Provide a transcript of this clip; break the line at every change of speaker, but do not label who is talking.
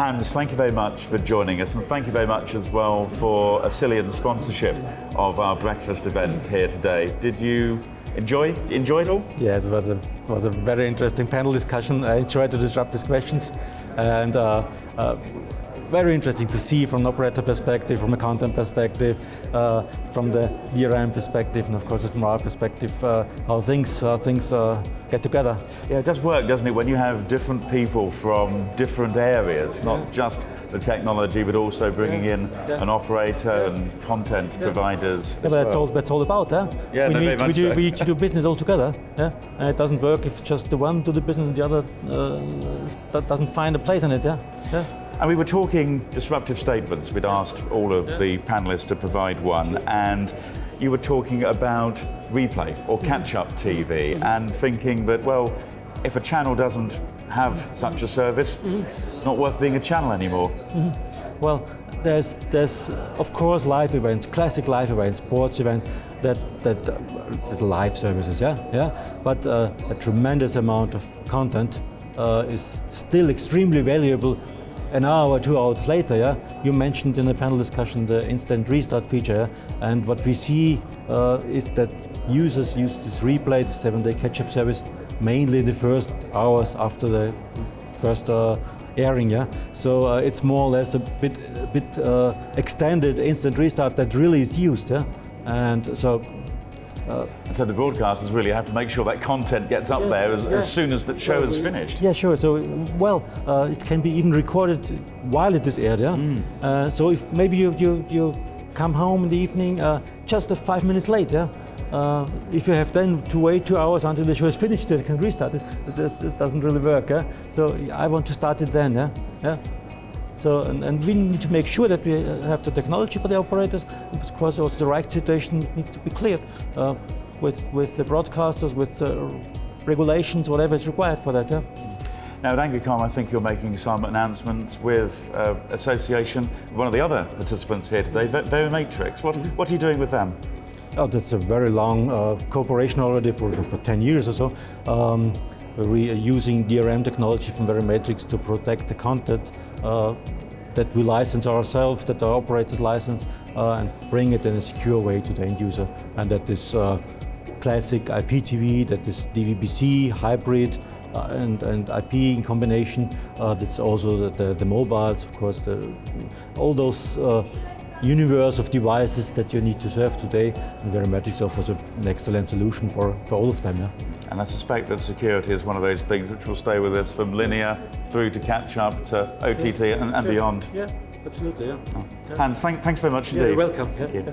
Hans, thank you very much for joining us, and thank you very much as well for Ocilion's sponsorship of our breakfast event here today. Did you enjoy it all?
Yes, it was a very interesting panel discussion. I enjoyed the disruptive questions, and very interesting to see from an operator perspective, from a content perspective, from the DRM perspective, and of course from our perspective, how things get together.
Yeah, it does work, doesn't it, when you have different people from different areas, not just the technology, but also bringing in an operator and content providers.
Yeah, that's all about, huh?
Yeah,
we need to do business all together. Yeah, and it doesn't work if just the one do the business and the other doesn't find a place in it. Yeah.
And we were talking disruptive statements. We'd asked all of the panelists to provide one, and you were talking about replay or catch-up TV and thinking that, well, if a channel doesn't have such a service, it's not worth being a channel anymore.
Well, there's of course live events, classic live events, sports events, that live services, but a tremendous amount of content is still extremely valuable. An hour or 2 hours later, you mentioned in the panel discussion the instant restart feature, and what we see is that users use this replay, the 7-day catch-up service, mainly in the first hours after the first airing. So it's more or less a bit extended instant restart that really is used. And so.
So the broadcasters really have to make sure that content gets up there as soon as the show is finished.
Yeah, sure. So, it can be even recorded while it is aired. So if maybe you come home in the evening just 5 minutes late, if you have then to wait 2 hours until the show is finished, you can restart it. That doesn't really work. So I want to start it then. So, and we need to make sure that we have the technology for the operators, of course also the right situation needs to be cleared with the broadcasters, with regulations, whatever is required for that.
Now at ANGA, I think you're making some announcements with association, one of the other participants here today, Verimatrix. What are you doing with them?
Oh, that's a very long cooperation already for 10 years or so. We're using DRM technology from Verimatrix to protect the content that we license ourselves, that our operators license, and bring it in a secure way to the end user. And that is classic IPTV, that is DVB-C, hybrid, and IP in combination. That's also the mobiles, of course, all those universe of devices that you need to serve today, and Verimatrix offers an excellent solution for all of them.
And I suspect that security is one of those things which will stay with us from linear through to catch-up to OTT and beyond.
Yeah, absolutely.
Hans, thanks very much indeed.
You're welcome.
Thank you.